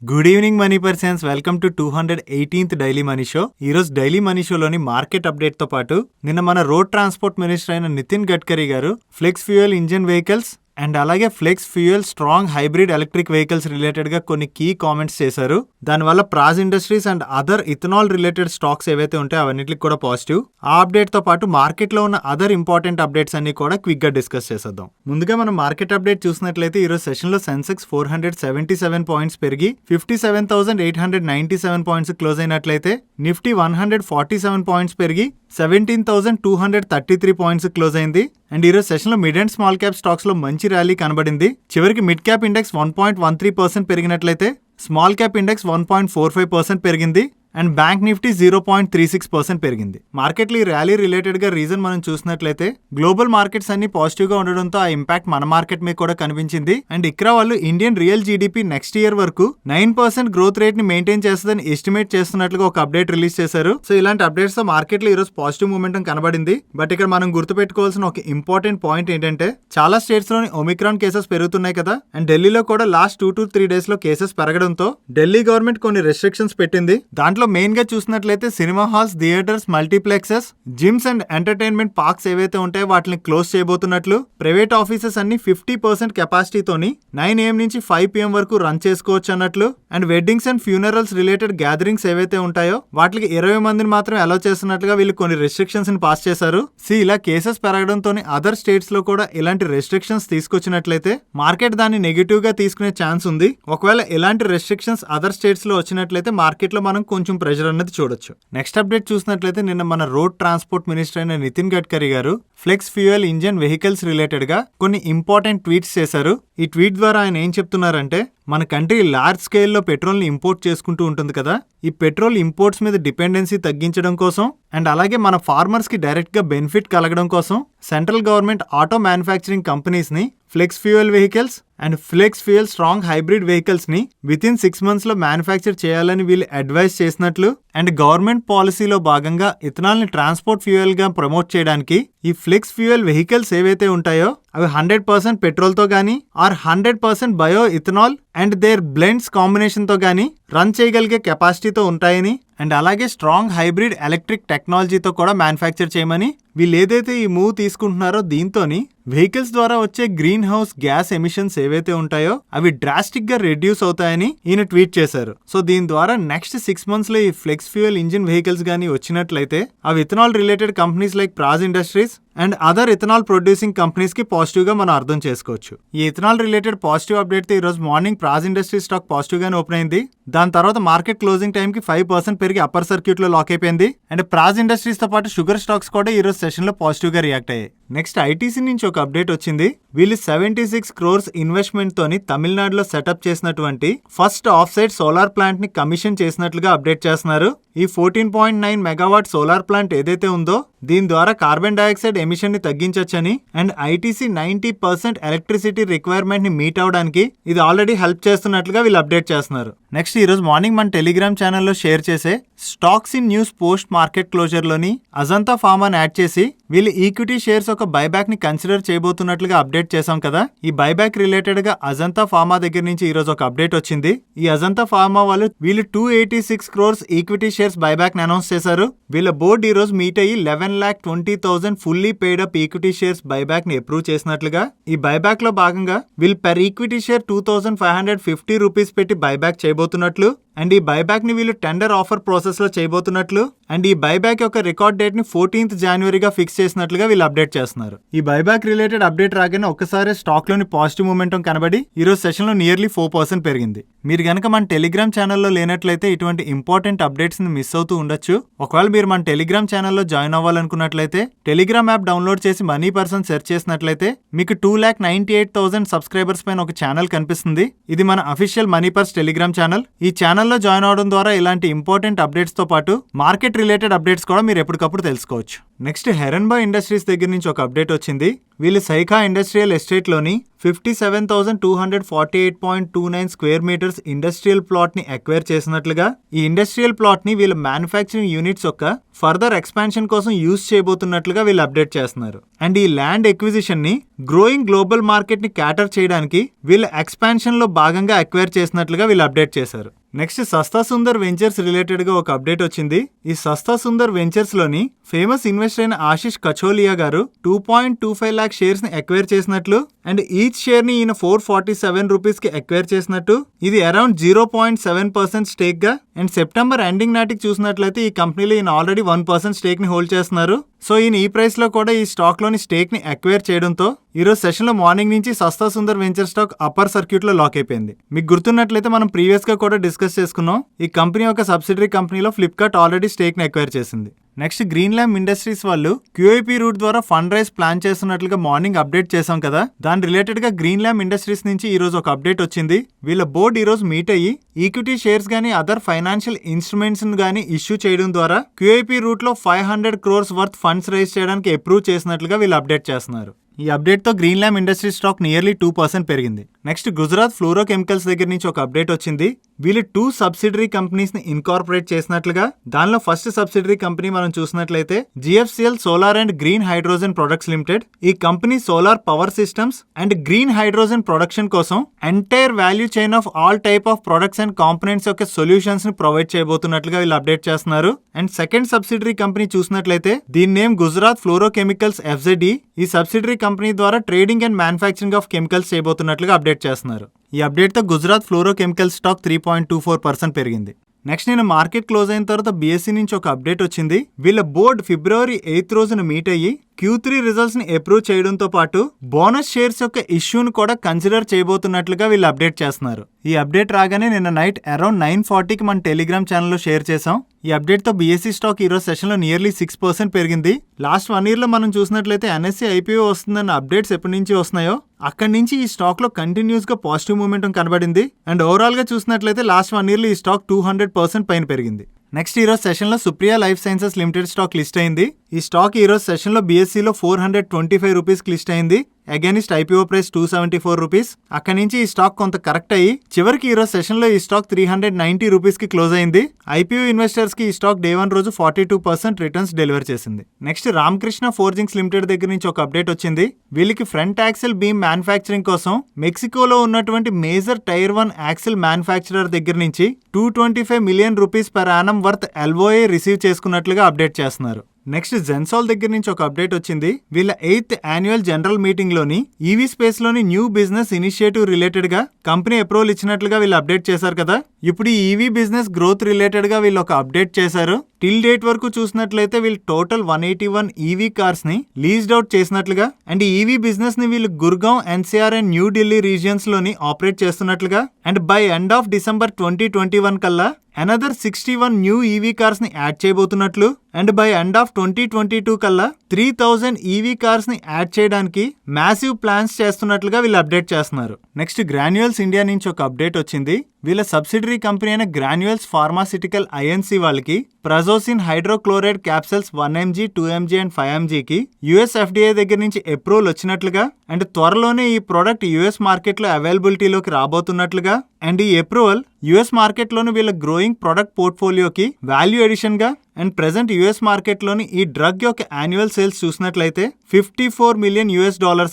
Good evening money persons, welcome to 218th daily money show. ఈ రోజు daily money షోలోని market update తో పాటు నిన్న మన రోడ్ ట్రాన్స్పోర్ట్ మినిస్టర్ అయిన నితిన్ గడ్కరీ గారు flex fuel engine vehicles and అలాగే flex fuel strong hybrid electric vehicles related గా కొన్ని కీ కామెంట్స్ చేశారు. దానివల్ల Praj industries and other ethanol related stocks ఏవైతే ఉంటాయో అవన్నిటికి కూడా పాజిటివ్. ఆ అప్డేట్ తో పాటు మార్కెట్ లో ఉన్న అదర్ ఇంపార్టెంట్ అప్డేట్స్ అన్ని కూడా క్విక్ గా డిస్కస్ చేసేద్దాం. ముందుగా మనం మార్కెట్ అప్డేట్ చూసినట్లయితే ఈ రోజు సెషన్ లో సెన్సెక్స్ 477 పాయింట్స్ పెరిగి 57,897 పాయింట్స్ క్లోజ్ అయినట్లయితే నిఫ్టీ 147 పాయింట్స్ పెరిగి 17,233 పాయింట్స్ క్లోజ్ అయింది. అండ్ ఈరోజు సెషన్ లో mid and small cap stocks లో మంచి ర్యాలీ కనబడింది. చివరికి మిడ్ క్యాప్ ఇండెక్స్ 1.13% పెరిగినట్లయితే స్మాల్ క్యాప్ ఇండెక్స్ 1.45% పెరిగింది. అండ్ బ్యాంక్ నిఫ్టీ 0.36% పెరిగింది. మార్కెట్లో ఈ ర్యాలీ రిలేటెడ్ గా రీజన్ మనం చూసినట్లయితే గ్లోబల్ మార్కెట్స్ అన్ని పాజిటివ్ గా ఉండడంతో ఆ ఇంపాక్ట్ మన మార్కెట్ మీద కూడా కనిపించింది. అండ్ ఇక్కడ వాళ్ళు Indian real GDP next year వరకు 9% గ్రోత్ రేట్ ని మెయింటైన్ చేస్తుందని ఎస్టిమేట్ చేస్తున్నట్లుగా ఒక అప్డేట్ రిలీజ్ చేశారు. సో ఇలాంటి అప్డేట్స్ తో మార్కెట్ లో ఈ రోజు పాజిటివ్ మూమెంటం కనబడింది. బట్ ఇక్కడ మనం గుర్తుపెట్టుకోవాల్సిన ఒక ఇంపార్టెంట్ పాయింట్ ఏంటంటే చాలా స్టేట్స్ లోని ఒమిక్రాన్ కేసెస్ పెరుగుతున్నాయి కదా. అండ్ ఢిల్లీలో కూడా లాస్ట్ 2 to 3 days లో కేసెస్ పెరగడంతో ఢిల్లీ గవర్నమెంట్ కొన్ని రెస్ట్రిక్షన్స్ పెట్టింది. దాంట్లో మెయిన్ గా చూసినట్లయితే cinema halls, theatres, multiplexes, gyms and entertainment parks ఏవైతే ఉంటాయో వాటిని క్లోజ్ చేయబోతున్నట్లు, ప్రైవేట్ ఆఫీసెస్ అన్ని 50% కెపాసిటీతోని 9 AM నుంచి 5 PM వరకు రన్ చేసుకోవచ్చు అన్నట్లు. And weddings and funerals related gatherings ఏవైతే ఉంటాయో వాటికి 20 మందిని మాత్రం అలౌ చేస్తున్నట్లుగా వీళ్ళు కొన్ని రెస్ట్రిక్షన్స్ ని పాస్ చేశారు. ఇలా కేసెస్ పెరగడంతో అదర్ స్టేట్స్ లో కూడా ఇలాంటి రెస్ట్రిక్షన్స్ తీసుకొచ్చినట్లయితే మార్కెట్ దాన్ని నెగిటివ్ గా తీసుకునే ఛాన్స్ ఉంది. ఒకవేళ ఇలాంటి రెస్ట్రిక్షన్స్ అదర్ స్టేట్స్ లో వచ్చినట్లయితే మార్కెట్ లో మనం కొంచెం ప్రెషర్ అన్నది చూడొచ్చు. నెక్స్ట్ అప్డేట్ చూసినట్లయితే నిన్న మన రోడ్ ట్రాన్స్పోర్ట్ మినిస్టర్ అయిన నితిన్ గడ్కరీ గారు flex fuel engine vehicles related గా కొన్ని ఇంపార్టెంట్ ట్వీట్స్ చేశారు. ఈ ట్వీట్ ద్వారా ఆయన ఏం చెప్తున్నారంటే, మన కంట్రీ లార్జ్ స్కేల్లో పెట్రోల్ ని ఇంపోర్ట్ చేసుకుంటూ ఉంటుంది కదా. ఈ పెట్రోల్ ఇంపోర్ట్స్ మీద డిపెండెన్సీ తగ్గించడం కోసం అండ్ అలాగే మన ఫార్మర్స్ కి డైరెక్ట్ గా బెనిఫిట్ కలగడం కోసం central government auto manufacturing companies ని flex fuel vehicles and flex fuel strong hybrid vehicles ని వితిన్ 6 months లో మ్యానుఫ్యాక్చర్ చేయాలని వీళ్ళు అడ్వైస్ చేసినట్లు. అండ్ గవర్నమెంట్ పాలసీలో భాగంగా ఇథనాల్ ని ట్రాన్స్పోర్ట్ ఫ్యూయల్ గా ప్రమోట్ చేయడానికి ఈ ఫ్లెక్స్ ఫ్యూయల్ వెహికల్స్ ఏవైతే ఉంటాయో అవి 100% పెట్రోల్ తో గానీ or 100% bio ethanol and their blends combination తో గానీ రన్ చేయగలిగే కెపాసిటీతో ఉంటాయని అండ్ అలాగే స్ట్రాంగ్ హైబ్రిడ్ ఎలక్ట్రిక్ టెక్నాలజీతో కూడా మ్యానుఫ్యాక్చర్ చేయమని, వీళ్ళు ఏదైతే ఈ మూవ్ తీసుకుంటున్నారో దీంతోని వెహికల్స్ ద్వారా వచ్చే గ్రీన్ హౌస్ గ్యాస్ ఎమిషన్స్ ఏవైతే ఉంటాయో అవి డ్రాస్టిక్ గా రెడ్యూస్ అవుతాయని ఈయన ట్వీట్ చేశారు. సో దీని ద్వారా నెక్స్ట్ 6 months లో ఈ ఫ్లెక్స్ ఫ్యూయల్ ఇంజిన్ వెహికల్స్ గానీ వచ్చినట్లయితే అవి ethanol related companies like Praj industries and other ethanol producing companies కి పాజిటివ్ గా మనం అర్థం చేసుకోవచ్చు. ఈ ఇథనాల్ రిలేటెడ్ పాజిటివ్ అప్డేట్ తో ఈ రోజు morning Praj industry stock positive గానే ఓపెన్ అయింది. దాని తర్వాత మార్కెట్ క్లోజింగ్ టైం కి 5% పెరిగి అప్పర్ సర్క్యూట్ లో లాక్ అయిపోయింది. అండ్ ప్రాజ్ ఇండస్ట్రీస్ తో పాటు షుగర్ స్టాక్స్ కూడా ఈ రోజు సెషన్ లో పాజిటివ్ గా రియాక్ట్ అయ్యాయి. నెక్స్ట్ ఐటీసీ నుంచి ఒక అప్డేట్ వచ్చింది. వీళ్ళు 76 crores ఇన్వెస్ట్మెంట్ తోని తమిళనాడులో సెటప్ చేసినటువంటి first off site solar plant ని కమిషన్ చేసినట్లుగా అప్డేట్ చేస్తున్నారు. ఈ 14.9 మెగావాట్ సోలార్ ప్లాంట్ ఏదైతే ఉందో దీని ద్వారా కార్బన్ డైఆక్సైడ్ ఎమిషన్ ని తగ్గించొచ్చని అండ్ ఐటీసీ 90% ఎలక్ట్రిసిటీ రిక్వైర్మెంట్ ని మీట్ అవడానికి ఇది ఆల్రెడీ హెల్ప్ చేస్తున్నట్లుగా వీళ్ళు అప్డేట్ చేస్తున్నారు. నెక్స్ట్ ఈ రోజు మార్నింగ్ మన టెలిగ్రామ్ ఛానల్లో షేర్ చేసే stocks in news post market closure లోని అజంతా ఫార్మాని యాడ్ చేసి వీళ్ళు ఈక్విటీ షేర్స్ ఒక బైబ్యాక్ ని కన్సిడర్ చేయబోతున్నట్లుగా అప్డేట్ చేశాం కదా. ఈ బైబ్యాక్ రిలేటెడ్ గా అజంతా ఫార్మా దగ్గర నుంచి ఈ రోజు ఒక అప్డేట్ వచ్చింది. ఈ అజంతా ఫార్మా వాళ్ళు 286 crores ఈక్విటీ షేర్స్ బైబ్యాక్ ని అనౌన్స్ చేశారు. వీళ్ళ బోర్డు ఈ రోజు మీట్ అయ్యి 11,20,000 ఫుల్లీ పేడ్ అప్ ఈక్విటీ షేర్స్ బైబ్యాక్ ని అప్రూవ్ చేసినట్లుగా. ఈ బైబ్యాక్ లో భాగంగా వీళ్ళు పెర్ ఈక్విటీ షేర్ 2,550 రూపీస్ పెట్టి బైబ్యాక్ చేయబోతున్నట్లు అండ్ ఈ బైబ్యాక్ ని వీళ్ళు టెండర్ ఆఫర్ ప్రాసెస్ లో చేయబోతున్నట్లు అండ్ ఈ బైబ్యాక్ యొక్క రికార్డ్ డేట్ ని 14th January గా ఫిక్స్ చేసినట్లుగా వీళ్ళు అప్డేట్ చేస్తున్నారు. ఈ బైబ్యాక్ రిలేటెడ్ అప్డేట్ రాగానే ఒక్కసారి స్టాక్ లోని పాజిటివ్ మూమెంటం కనబడి ఈ రోజు సెషన్ లో నియర్లీ 4% పెరిగింది. మీరు గనక మన టెలిగ్రామ్ ఛానల్లో లేనట్లయితే ఇటువంటి ఇంపార్టెంట్ అప్డేట్స్ ని మిస్ అవుతూ ఉండొచ్చు. ఒకవేళ మీరు మన టెలిగ్రామ్ ఛానల్లో జాయిన్ అవ్వాలనుకున్నట్లయితే టెలిగ్రామ్ యాప్ డౌన్లోడ్ చేసి మనీ పర్సన్ సెర్చ్ చేసినట్లయితే మీకు 2,98,000 సబ్స్క్రైబర్స్ పైన ఒక ఛానల్ కనిపిస్తుంది. ఇది మన official money purse Telegram channel. ఈ ఛానల్ ఛానల్లో జాయిన్ అవడం ద్వారా ఇలాంటి ఇంపార్టెంట్ అప్డేట్స్ తో పాటు మార్కెట్ రిలేటెడ్ అప్డేట్స్ కూడా మీరు ఎప్పటికప్పుడు తెలుసుకోవచ్చు. నెక్స్ట్ హెరన్బా ఇండస్ట్రీస్ దగ్గర నుంచి ఒక అప్డేట్ వచ్చింది. వీళ్ళు సైఖా ఇండస్ట్రియల్ ఎస్టేట్ లోని 57,248.29 స్క్వేర్ మీటర్స్ ఇండస్ట్రియల్ ప్లాట్ ని అక్వైర్ చేసినట్లుగా, ఈ ఇండస్ట్రియల్ ప్లాట్ ని వీళ్ళ మ్యానుఫ్యాక్చరింగ్ యూనిట్స్ యొక్క ఫర్దర్ ఎక్స్పాన్షన్ కోసం యూజ్ చేయబోతున్నట్లుగా వీళ్ళు అప్డేట్ చేస్తున్నారు. అండ్ ఈ ల్యాండ్ ఎక్విజిషన్ ని గ్రోయింగ్ గ్లోబల్ మార్కెట్ ని క్యాటర్ చేయడానికి వీళ్ళ ఎక్స్పాన్షన్ లో భాగంగా అక్వైర్ చేసినట్లుగా వీళ్ళు అప్డేట్ చేశారు. నెక్స్ట్ సస్తా సుందర్ వెంచర్స్ రిలేటెడ్ గా ఒక అప్డేట్ వచ్చింది. ఈ సస్తా సుందర్ వెంచర్స్ లోని ఫేమస్ ఇన్వెస్టర్ అయిన ఆశిష్ కచోలియా గారు 2.25 lakh షేర్స్ ని అక్వైర్ చేసినట్లు అండ్ ఈచ్ షేర్ ని ఈయన 447 రూపీస్ కి అక్వైర్ చేసినట్టు, ఇది అరౌండ్ 0.7% స్టేక్ గా అండ్ సెప్టెంబర్ ఎండింగ్ నాటికి చూసినట్లయితే ఈ కంపెనీలో ఈయన ఆల్రెడీ 1% స్టేక్ ని హోల్డ్ చేస్తున్నారు. సో ఈయన ఈ ప్రైస్ లో కూడా ఈ స్టాక్ లోని స్టేక్ ని అక్వైర్ చేయడంతో ఈ రోజు సెషన్ లో మార్నింగ్ నుంచి Sasta Sundar venture stock upper circuit లో లాక్ అయిపోయింది. మీకు గుర్తున్నట్లయితే మనం ప్రీవియస్ గా కూడా డిస్కస్ చేసుకున్నాం. ఈ కంపెనీ యొక్క సబ్సిడరీ కంపెనీలో ఫ్లిప్కార్ట్ ఆల్రెడీ స్టేక్ ని అక్వైర్ చేసింది. నెక్స్ట్ గ్రీన్ ల్యాంప్ ఇండస్ట్రీస్ వాళ్ళు QIP రూట్ ద్వారా ఫండ్ రైజ్ ప్లాన్ చేస్తున్నట్లుగా మార్నింగ్ అప్డేట్ చేశాం కదా, దాని రిలేటెడ్ గా గ్రీన్ ల్యాంప్ ఇండస్ట్రీస్ నుంచి ఈ రోజు ఒక అప్డేట్ వచ్చింది. వీళ్ళ బోర్డు ఈ రోజు మీట్ అయ్యి ఈక్విటీ షేర్స్ గానీ అదర్ ఫైనాన్షియల్ ఇన్స్ట్రుమెంట్స్ గానీ ఇష్యూ చేయడం ద్వారా QIP రూట్ లో 500 crores వర్త్ ఫండ్స్ రైజ్ చేయడానికి అప్రూవ్ చేసినట్లుగా వీళ్ళు అప్డేట్ చేస్తున్నారు. ఈ అప్డేట్ తో green lamp industry stock nearly 2% పెరిగింది. నెక్స్ట్ గుజరాత్ ఫ్లోరో కెమికల్స్ దగ్గర నుంచి ఒక అప్డేట్ వచ్చింది. వీళ్ళు 2 సబ్సిడరీ కంపెనీస్ ని ఇన్కార్పొరేట్ చేసినట్లుగా, దానిలో ఫస్ట్ సబ్సిడరీ కంపెనీ మనం చూసినట్లయితే GFCL solar and green hydrogen products limited. ఈ company solar power systems and green hydrogen production కోసం entire value chain of all type of products and components యొక్క solutions ని provide చేయబోతున్నట్లుగా వీళ్ళు అప్డేట్ చేస్తున్నారు. And second subsidiary company చూసినట్లయితే దీని name Gujarat fluoro chemicals FZE. ఈ సబ్సిడరీ కంపెనీ ద్వారా trading and manufacturing of chemicals చేయబోతున్నట్లుగా అప్డేట్ చేస్తున్నారు. ఈ అప్డేట్ తో గుజరాత్ ఫ్లోరో కెమికల్స్ స్టాక్ 3.24% పెరిగింది. నెక్స్ట్ నేను మార్కెట్ క్లోజ్ అయిన తర్వాత BSE నుంచి ఒక అప్డేట్ వచ్చింది. వీళ్ళ బోర్డు February 8th రోజున మీట్ అయ్యి Q3 రిజల్ట్స్ ని అప్రూవ్ చేయడంతో పాటు బోనస్ షేర్స్ యొక్క ఇష్యూను కూడా కన్సిడర్ చేయబోతున్నట్లుగా వీళ్ళు అప్డేట్ చేస్తున్నారు. ఈ అప్డేట్ రాగానే నిన్న నైట్ అరౌండ్ 9:40కి మన టెలిగ్రామ్ ఛానల్లో షేర్ చేసాం. ఈ అప్డేట్ తో BSE స్టాక్ ఈ రోజు సెషన్ లో నియర్లీ 6% పెరిగింది. లాస్ట్ 1 year లో మనం చూసినట్లయితే NSE IPO వస్తుందన్న అప్డేట్స్ ఎప్పటి నుంచి వస్తున్నాయో అక్కడి నుంచి ఈ స్టాక్ లో కంటిన్యూస్ గా పాజిటివ్ మూమెంటం కనబడింది. అండ్ ఓవరాల్ గా చూసినట్లయితే లాస్ట్ 1 year లో ఈ స్టాక్ 200% పైన పెరిగింది. నెక్స్ట్ ఈ రోజు సెషన్ లో Supriya life sciences limited stock list అయింది. ఈ స్టాక్ ఈ రోజు సెషన్ లో BSE లో 425 రూపీస్ లిస్ట్ అయింది. Against IPO price 274 rupees. అక్కడి నుంచి ఈ స్టాక్ కొంత కరెక్ట్ అయ్యి చివరికి ఈ రోజు సెషన్ లో ఈ స్టాక్ 390 రూపీస్ కి క్లోజ్ అయింది. IPO ఇన్వెస్టర్స్ కి ఈ స్టాక్ డే 1 రోజు 42% రిటర్న్స్ డెలివర్ చేసింది. నెక్స్ట్ రామకృష్ణ ఫోర్జింగ్స్ లిమిటెడ్ దగ్గర నుంచి ఒక అప్డేట్ వచ్చింది. వీళ్ళకి ఫ్రంట్ యాక్సిల్ బీమ్ మ్యానుఫ్యాక్చరింగ్ కోసం మెక్సికోలో ఉన్నటువంటి మేజర్ టైర్ 1 యాక్సిల్ మ్యానుఫ్యాక్చరర్ దగ్గర నుంచి 225 million rupees per annum worth LOA receive చేసుకున్నట్లుగా అప్డేట్ చేస్తున్నారు. నెక్స్ట్ జెన్సాల్ దగ్గర నుంచి ఒక అప్డేట్ వచ్చింది. వీళ్ళ 8th యాన్యువల్ జనరల్ మీటింగ్ లోని EV స్పేస్ లోని న్యూ బిజినెస్ ఇనిషియేటివ్ రిలేటెడ్ గా కంపెనీ అప్రూవల్ ఇచ్చినట్లుగా వీళ్ళు అప్డేట్ చేశారు కదా. ఇప్పుడు ఈ EV బిజినెస్ గ్రోత్ రిలేటెడ్ గా వీళ్ళు ఒక అప్డేట్ చేశారు. టిల్ డేట్ వరకు చూసినట్లయితే వీళ్ళు టోటల్ 181 EV కార్స్ ని లీజ్డ్ అవుట్ చేసినట్లుగా అండ్ ఈ EV బిజినెస్ ని వీళ్ళు Gurgaon, NCR and new Delhi regions లోని ఆపరేట్ చేస్తున్నట్లుగా and by end of December 2021 కల్లా అనదర్ 61 న్యూ EV కార్స్ ని యాడ్ చేయబోతున్నట్లు అండ్ బై ఎండ్ ఆఫ్ 2022 కల్లా 3000 EV కార్స్ ని యాడ్ చేయడానికి మ్యాసివ్ ప్లాన్స్ చేస్తున్నట్లుగా వీళ్ళు అప్డేట్ చేస్తున్నారు. నెక్స్ట్ గ్రాన్యువల్స్ ఇండియా నుంచి ఒక అప్డేట్ వచ్చింది. వీళ్ళ సబ్సిడరీ కంపెనీ అయిన గ్రాన్యువల్స్ ఫార్మాసిటికల్ INC వాళ్ళకి ప్రజోసిన్ hydrochloride capsules 1mg, 2mg and 5mg కి US FDA దగ్గర నుంచి అప్రూవల్ వచ్చినట్లుగా అండ్ త్వరలోనే ఈ ప్రోడక్ట్ US మార్కెట్ లో అవైలబిలిటీలోకి రాబోతున్నట్లుగా అండ్ ఈ అప్రూవల్ US మార్కెట్ లోని వీళ్ళ గ్రోయింగ్ ప్రొడక్ట్ పోర్ట్ఫోలియోకి వాల్యూ ఎడిషన్ గా అండ్ ప్రెసెంట్ US మార్కెట్ లోని ఈ డ్రగ్ యొక్క యాన్యువల్ సేల్స్ చూసినట్లయితే $54 మిలియన్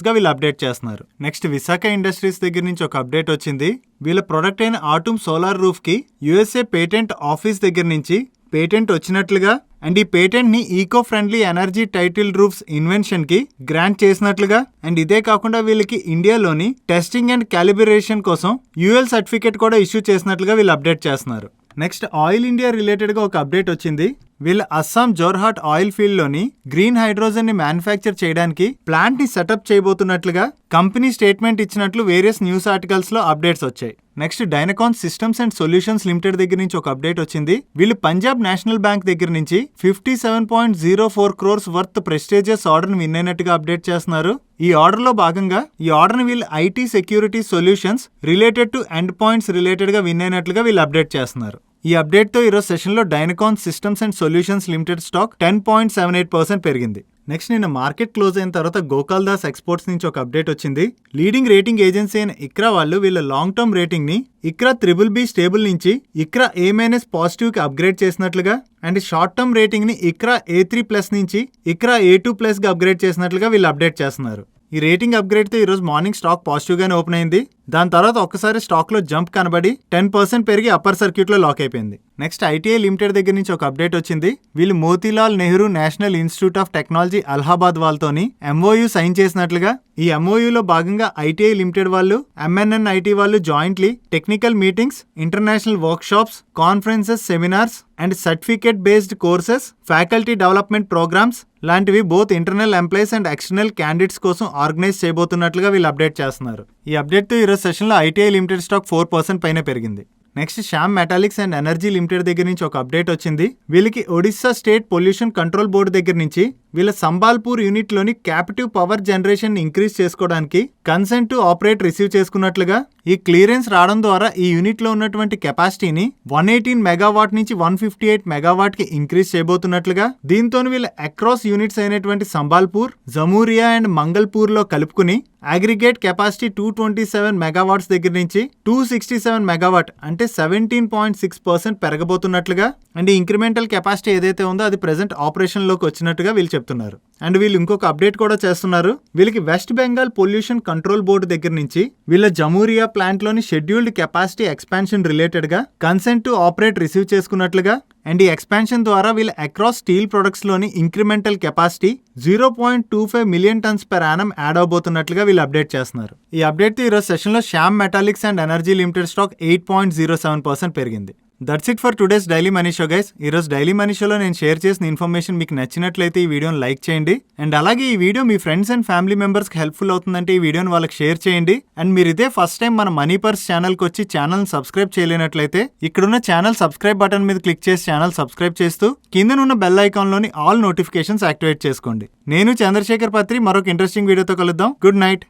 గా వీళ్ళు అప్డేట్ చేస్తున్నారు. నెక్స్ట్ విశాఖ ఇండస్ట్రీస్ దగ్గర నుంచి ఒక అప్డేట్ వచ్చింది. వీళ్ళ ప్రొడక్ట్ అయిన ఆటమ్ సోలార్ రూఫ్ కి USA పేటెంట్ ఆఫీస్ దగ్గర నుంచి పేటెంట్ వచ్చినట్లుగా అండ్ ఈ పేటెంట్ ని eco friendly energy title roofs invention కి గ్రాంట్ చేసినట్లుగా అండ్ ఇదే కాకుండా వీళ్ళకి ఇండియాలోని టెస్టింగ్ అండ్ క్యాలిబ్రేషన్ కోసం UL సర్టిఫికేట్ కూడా ఇష్యూ చేసినట్లుగా వీళ్ళు అప్డేట్ చేస్తున్నారు. నెక్స్ట్ ఆయిల్ ఇండియా రిలేటెడ్ గా ఒక అప్డేట్ వచ్చింది. వీళ్ళ అస్సాం జోర్హాట్ ఆయిల్ ఫీల్డ్ లోని గ్రీన్ హైడ్రోజన్ ని మ్యానుఫ్యాక్చర్ చేయడానికి ప్లాంట్ ని సెటప్ చేయబోతున్నట్లుగా కంపెనీ స్టేట్మెంట్ ఇచ్చినట్లు వేరియస్ న్యూస్ ఆర్టికల్స్ లో అప్డేట్స్ వచ్చాయి. Next Dynacons systems and solutions limited దగ్గర నుంచి ఒక అప్డేట్ వచ్చింది. వీళ్ళు పంజాబ్ నేషనల్ బ్యాంక్ దగ్గర నుంచి 57.04 crores వర్త్ ప్రెస్టీజియస్ ఆర్డర్ ని విన్ అయినట్టుగా అప్డేట్ చేస్తున్నారు. ఈ ఆర్డర్ లో భాగంగా ఈ ఆర్డర్ ని వీళ్ళు IT security solutions related to end points related గా విన్ అయినట్లుగా వీళ్ళు అప్డేట్ చేస్తున్నారు. ఈ అప్డేట్ తో ఈరోజు సెషన్ లో Dynacons systems and solutions limited stock 10.78% పెరిగింది. నెక్స్ట్ నిన్న మార్కెట్ క్లోజ్ అయిన తర్వాత గోపాల్ దాస్ ఎక్స్పోర్ట్స్ నుంచి ఒక అప్డేట్ వచ్చింది. లీడింగ్ రేటింగ్ ఏజెన్సీ అయిన ఇక్రా వాళ్ళు వీళ్ళ లాంగ్ టర్మ్ రేటింగ్ ని ఇక్రా BBB స్టేబుల్ నుంచి ఇక్రా A- పాజిటివ్ కి అప్గ్రేడ్ చేసినట్లుగా అండ్ షార్ట్ టర్మ్ రేటింగ్ ని ఇక్రా A3+ నుంచి ఇక్రా A2+ గా అప్గ్రేడ్ చేసినట్లుగా వీళ్ళు అప్డేట్ చేస్తున్నారు. ఈ రేటింగ్ అప్గ్రేడ్ తో ఈరోజు మార్నింగ్ స్టాక్ పాజిటివ్ గానే ఓపెన్ అయింది. దాని తర్వాత ఒక్కసారి స్టాక్ లో జంప్ కనబడి 10% పెరిగి అప్పర్ సర్క్యూట్ లో లాక్ అయిపోయింది. నెక్స్ట్ ITI లిమిటెడ్ దగ్గర నుంచి ఒక అప్డేట్ వచ్చింది. వీళ్ళు Motilal Nehru national institute of technology Allahabad వాళ్ళతోని MOU సైన్ చేసినట్లుగా ఈ MOU లో భాగంగా ITI లిమిటెడ్ వాళ్ళు MNN-IT వాళ్ళు jointly technical meetings, international workshops, conferences, seminars and certificate based courses, faculty development programmes లాంటివి both internal employees and external candidates కోసం organise చేయబోతున్నట్లుగా వీళ్ళు అప్డేట్ చేస్తున్నారు. ఈ అప్డేట్ తో ఈరోజు సెషన్ లో ITI లిమిటెడ్ స్టాక్ 4% పైన పెరిగింది. Next Shyam Metalics and energy limited దగ్గర నుంచి ఒక అప్డేట్ వచ్చింది. వీళ్ళకి Odisha state pollution control board దగ్గర నుంచి వీళ్ళ సంబాల్పూర్ యూనిట్ లోని క్యాపిటివ్ పవర్ జనరేషన్ ఇంక్రీజ్ చేసుకోవడానికి కన్సెంట్ టు ఆపరేట్ రిసీవ్ చేసుకున్నట్లుగా ఈ క్లియరెన్స్ రావడం ద్వారా ఈ యూనిట్ లో ఉన్నటువంటి కెపాసిటీని 118 మెగావాట్ నుంచి 158 మెగావాట్ కి ఇంక్రీజ్ చేయబోతున్నట్లుగా, దీంతో వీళ్ళ అక్రాస్ యూనిట్స్ అయినటువంటి సంబాల్పూర్, జమూరియా అండ్ మంగల్పూర్ లో కలుపుకుని అగ్రిగేట్ కెపాసిటీ 227 మెగావాట్స్ దగ్గర నుంచి 267 మెగావాట్ అంటే 17.6% పెరగబోతున్నట్లుగా అండ్ ఇంక్రిమెంటల్ కెపాసిటీ ఏదైతే ఉందో అది ప్రెసెంట్ ఆపరేషన్ లోకి వచ్చినట్టుగా వీళ్ళు చెప్తున్నారు. అండ్ వీళ్ళు ఇంకొక అప్డేట్ కూడా చేస్తున్నారు. వీళ్ళకి West Bengal pollution control board దగ్గర నుంచి వీళ్ళ జమూరియా ప్లాంట్ లోని షెడ్యూల్డ్ కెపాసిటీ ఎక్స్పాన్షన్ రిలేటెడ్ గా కన్సెంట్ టు ఆపరేట్ రిసీవ్ చేసుకున్నట్లుగా అండ్ ఈ ఎక్స్పాన్షన్ ద్వారా వీళ్ళ అక్రాస్ స్టీల్ ప్రొడక్ట్స్ లోని incremental capacity 0.25 million tonnes per annum add అవబోతున్నట్లుగా వీళ్ళు అప్డేట్ చేస్తున్నారు. ఈ అప్డేట్ తో ఈరోజు సెషన్ లో Shyam Metalics and energy limited stock 8.07% పెరిగింది. That's it for today's daily money show guys. ఈరోజు డైలీ మనీ షోలో నేను షేర్ చేసిన ఇన్ఫర్మేషన్ మీకు నచ్చినట్లయితే ఈ వీడియోని లైక్ చేయండి. అండ్ అలాగే ఈ video me friends and family మెంబర్స్కి హెల్ప్ఫుల్ అవుతుందంటే ఈ వీడియోని వాళ్ళకి షేర్ చేయండి. అండ్ మీరు ఇదే ఫస్ట్ టైం మన మనీ పర్స్ ఛానల్కి వచ్చి ఛానల్ సబ్స్క్రైబ్ చేయలేనట్లయితే ఇక్కడున్న ఛానల్ సబ్స్క్రైబ్ బటన్ మీద క్లిక్ చేసి ఛానల్ సబ్స్క్రైబ్ చేస్తూ కిందనున్న బెల్ ఐకాన్లోని ఆల్ నోటిఫికేషన్స్ యాక్టివేట్ చేసుకోండి. నేను చంద్రశేఖర్ పత్రి మరొక ఇంట్రెస్టింగ్ వీడియోతో కలుద్దాం. Good night.